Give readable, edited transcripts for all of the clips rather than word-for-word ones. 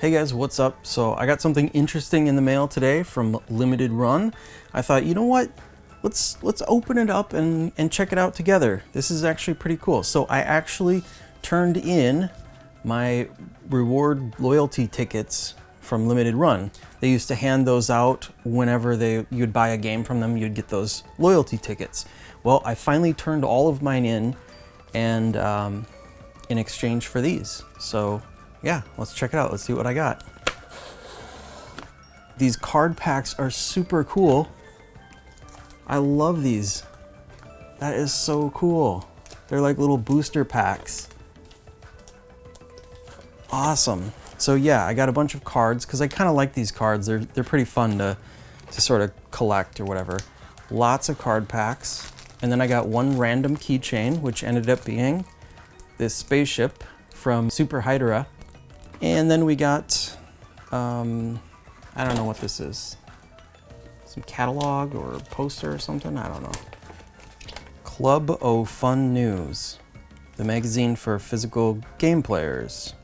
Hey guys, what's up? So I got something interesting in the mail today from Limited Run. I thought, you know what? Let's open it up and check it out together. This is actually pretty cool. So I actually turned in my reward loyalty tickets from Limited Run. They used to hand those out whenever you'd buy a game from them, you'd get those loyalty tickets. Well, I finally turned all of mine in and in exchange for these. So yeah, let's check it out. Let's see what I got. These card packs are super cool. I love these. That is so cool. They're like little booster packs. Awesome. So yeah, I got a bunch of cards because I kind of like these cards. They're pretty fun to sort of collect or whatever. Lots of card packs. And then I got one random keychain, which ended up being this spaceship from Super Hydra. And then we got, I don't know what this is. Some catalog or poster or something, I don't know. Club O Fun News, the magazine for physical game players.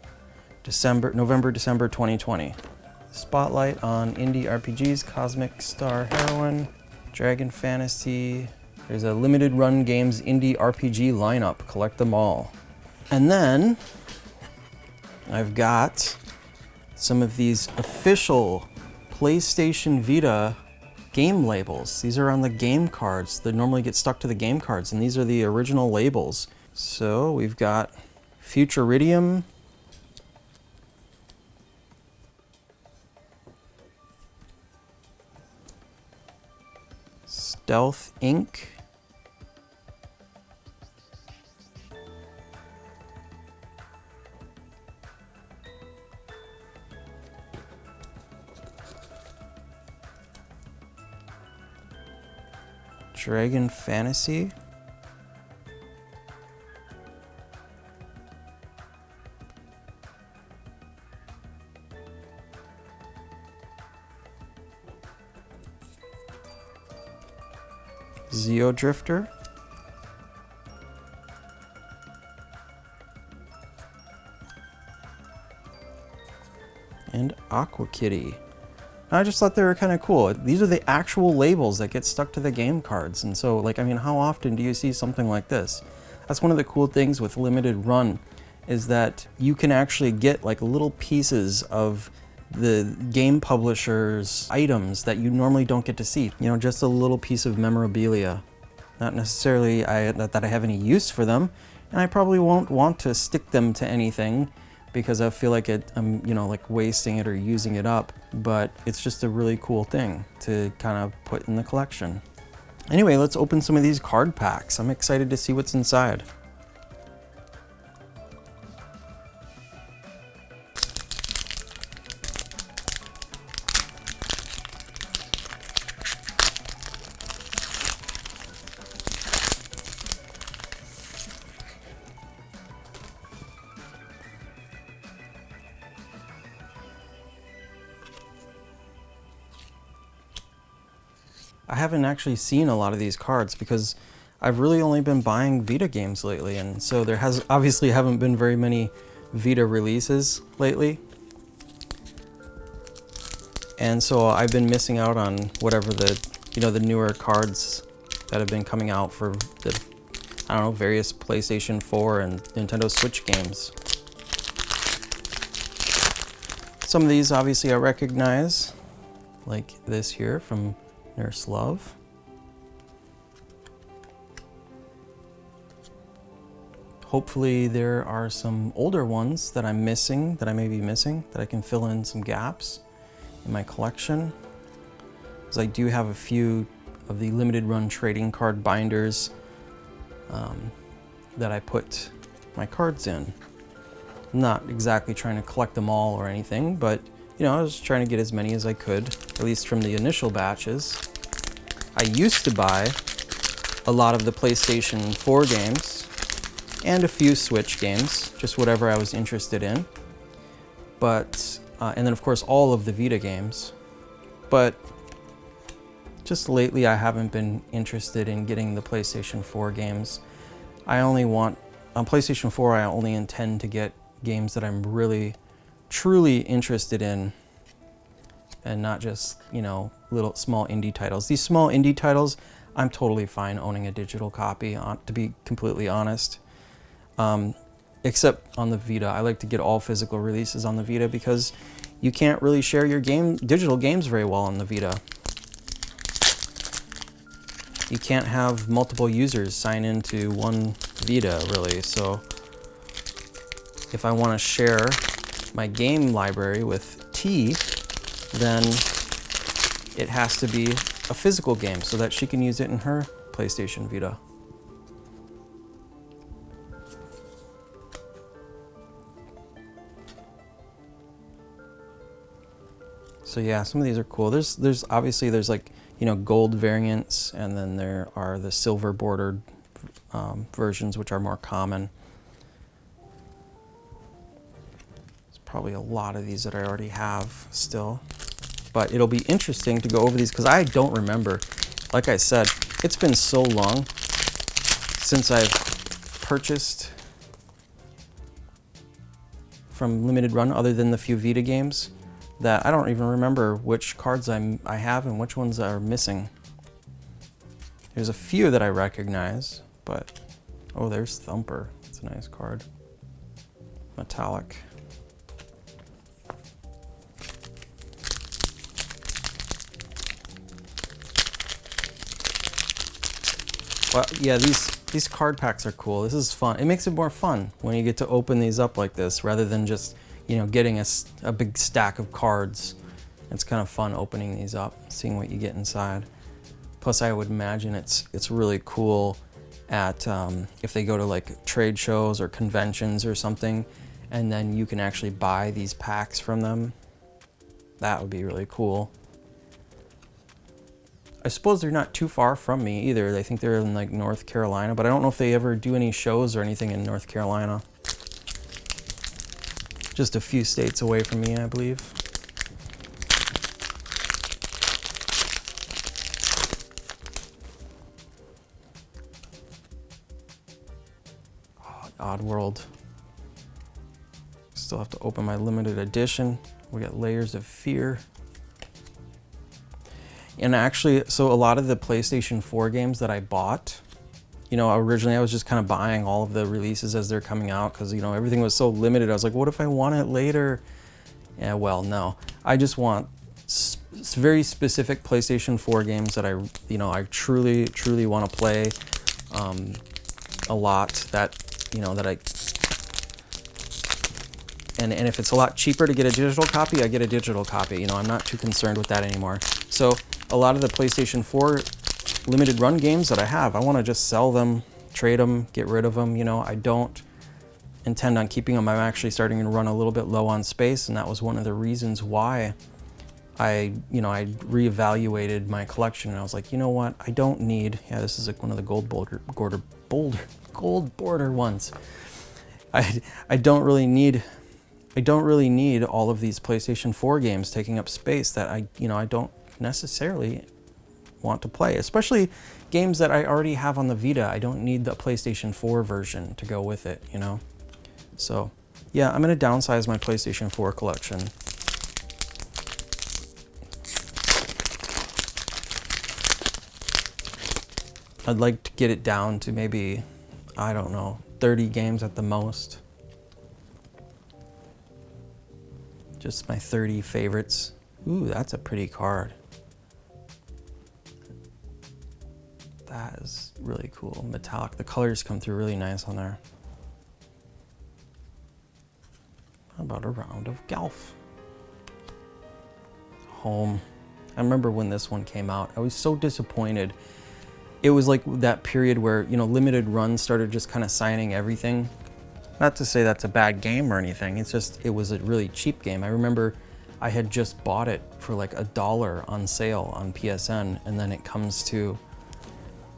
November, December 2020. Spotlight on indie RPGs, Cosmic Star Heroine, Dragon Fantasy. There's a Limited Run Games indie RPG lineup, collect them all. And then I've got some of these official PlayStation Vita game labels. These are on the game cards. They normally get stuck to the game cards, and these are the original labels. So we've got Futuridium, Stealth Inc., Dragon Fantasy, Zeo Drifter, and Aqua Kitty. I just thought they were kind of cool. These are the actual labels that get stuck to the game cards. And so, like, I mean, how often do you see something like this? That's one of the cool things with Limited Run, is that you can actually get like little pieces of the game publisher's items that you normally don't get to see. You know, just a little piece of memorabilia. Not necessarily that I have any use for them, and I probably won't want to stick them to anything because I feel like I'm, you know, like wasting it or using it up, but it's just a really cool thing to kind of put in the collection. Anyway, let's open some of these card packs. I'm excited to see what's inside. I haven't actually seen a lot of these cards because I've really only been buying Vita games lately, and so there obviously haven't been very many Vita releases lately. And so I've been missing out on whatever the newer cards that have been coming out for the, I don't know, various PlayStation 4 and Nintendo Switch games. Some of these obviously I recognize, like this here from Nurse Love. Hopefully there are some older ones that I'm missing, that I may be missing, that I can fill in some gaps in my collection. Because I do have a few of the Limited Run trading card binders that I put my cards in. I'm not exactly trying to collect them all or anything, but you know, I was trying to get as many as I could, at least from the initial batches. I used to buy a lot of the PlayStation 4 games and a few Switch games, just whatever I was interested in. But, and then of course all of the Vita games. But just lately I haven't been interested in getting the PlayStation 4 games. On PlayStation 4 I only intend to get games that I'm really truly interested in, and not just, you know, little small indie titles. These small indie titles, I'm totally fine owning a digital copy, to be completely honest. Except on the Vita. I like to get all physical releases on the Vita because you can't really share your digital games very well on the Vita. You can't have multiple users sign into one Vita, really. So if I want to share my game library with T, then it has to be a physical game so that she can use it in her PlayStation Vita. So yeah, some of these are cool. There's obviously like, you know, gold variants, and then there are the silver bordered versions, which are more common. There's probably a lot of these that I already have still, but it'll be interesting to go over these because I don't remember. Like I said, it's been so long since I've purchased from Limited Run, other than the few Vita games, that I don't even remember which cards I have and which ones are missing. There's a few that I recognize, but oh, there's Thumper. It's a nice card. Metallic. Well, yeah, these card packs are cool. This is fun. It makes it more fun when you get to open these up like this, rather than just, you know, getting a big stack of cards. It's kind of fun opening these up, seeing what you get inside. Plus, I would imagine it's really cool at if they go to like trade shows or conventions or something, and then you can actually buy these packs from them. That would be really cool. I suppose they're not too far from me either. I think they're in like North Carolina, but I don't know if they ever do any shows or anything in North Carolina. Just a few states away from me, I believe. Oh, Oddworld. Still have to open my limited edition. We got Layers of Fear. And actually, so a lot of the PlayStation 4 games that I bought, you know, originally I was just kind of buying all of the releases as they're coming out because, you know, everything was so limited. I was like, what if I want it later? Yeah, well, no. I just want very specific PlayStation 4 games that I truly, truly want to play a lot, that, you know, that I... And if it's a lot cheaper to get a digital copy, I get a digital copy. You know, I'm not too concerned with that anymore. So a lot of the PlayStation 4 limited run games that I have, I want to just sell them, trade them, get rid of them. You know, I don't intend on keeping them. I'm actually starting to run a little bit low on space, and that was one of the reasons why I reevaluated my collection. And I was like, you know what? I don't need. Yeah, this is like one of the gold border ones. I don't really need all of these PlayStation 4 games taking up space that I don't necessarily want to play, especially games that I already have on the Vita. I don't need the PlayStation 4 version to go with it, you know? So, yeah, I'm gonna downsize my PlayStation 4 collection. I'd like to get it down to maybe, I don't know, 30 games at the most. Just my 30 favorites. Ooh, that's a pretty card. That is really cool. Metallic. The colors come through really nice on there. How about a round of golf? Home. I remember when this one came out. I was so disappointed. It was like that period where, you know, Limited Run started just kind of signing everything. Not to say that's a bad game or anything. It's just, it was a really cheap game. I remember I had just bought it for like $1 on sale on PSN, and then it comes to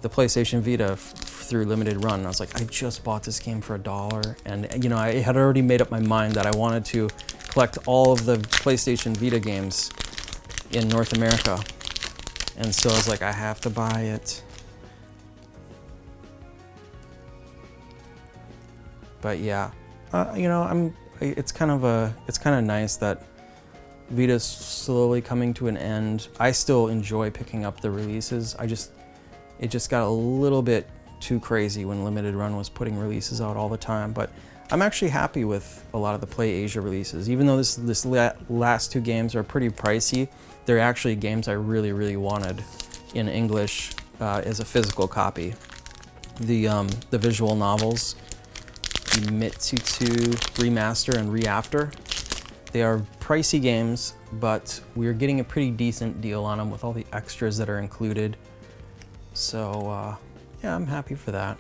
the PlayStation Vita through Limited Run. I was like, I just bought this game for $1, and you know, I had already made up my mind that I wanted to collect all of the PlayStation Vita games in North America, and so I was like, I have to buy it. But yeah, you know, it's kind of nice that Vita's slowly coming to an end. I still enjoy picking up the releases. It just got a little bit too crazy when Limited Run was putting releases out all the time, but I'm actually happy with a lot of the Play Asia releases. Even though this last two games are pretty pricey, they're actually games I really wanted in English as a physical copy. The visual novels, the Mitsu Remaster and Reafter, they are pricey games, but we're getting a pretty decent deal on them with all the extras that are included. So yeah, I'm happy for that.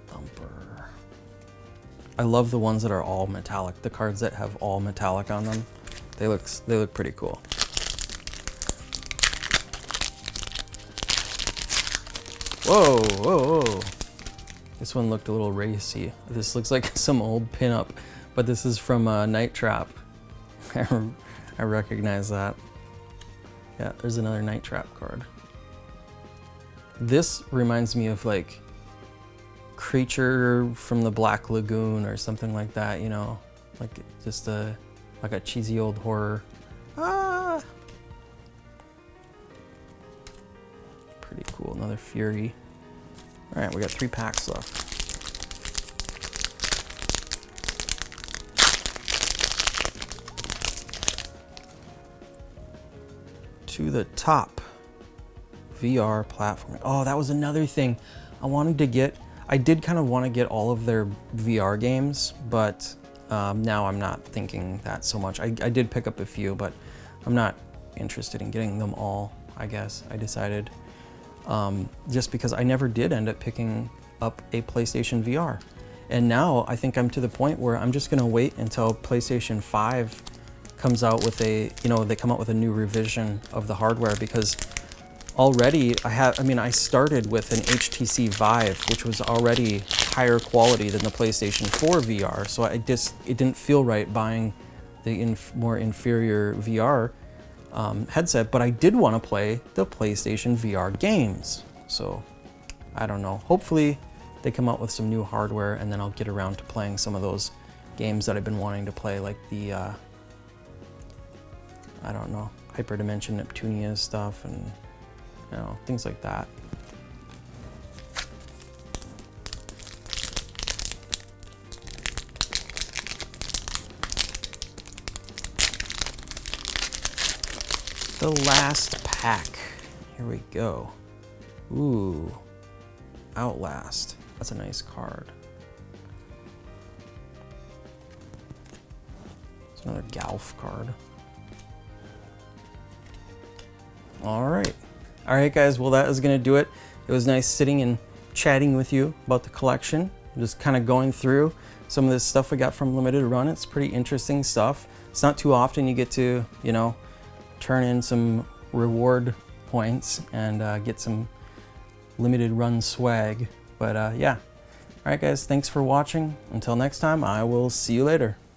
Thumper. I love the ones that are all metallic. The cards that have all metallic on them, they look pretty cool. Whoa. This one looked a little racy. This looks like some old pinup, but this is from Night Trap. I recognize that. Yeah, there's another Night Trap card. This reminds me of like Creature from the Black Lagoon or something like that, you know, like just like a cheesy old horror. Pretty cool. Another Fury. All right, we got 3 packs left. To the top. VR platform. Oh, that was another thing I wanted to get. I did kind of want to get all of their VR games, but now I'm not thinking that so much. I did pick up a few, but I'm not interested in getting them all, I guess. I decided just because I never did end up picking up a PlayStation VR. And now I think I'm to the point where I'm just gonna wait until PlayStation 5 comes out with they come out with a new revision of the hardware, because already I started with an HTC Vive, which was already higher quality than the PlayStation 4 VR. So it didn't feel right buying the more inferior VR headset, but I did want to play the PlayStation VR games. So I don't know. Hopefully they come out with some new hardware, and then I'll get around to playing some of those games that I've been wanting to play, like the I don't know, Hyperdimension Neptunia stuff, and you know, things like that. The last pack. Here we go. Ooh, Outlast. That's a nice card. It's another Golf card. All right, guys. Well, that is gonna do it. It was nice sitting and chatting with you about the collection. Just kind of going through some of this stuff we got from Limited Run. It's pretty interesting stuff. It's not too often you get to, you know, turn in some reward points and get some Limited Run swag. But yeah. All right, guys. Thanks for watching. Until next time, I will see you later.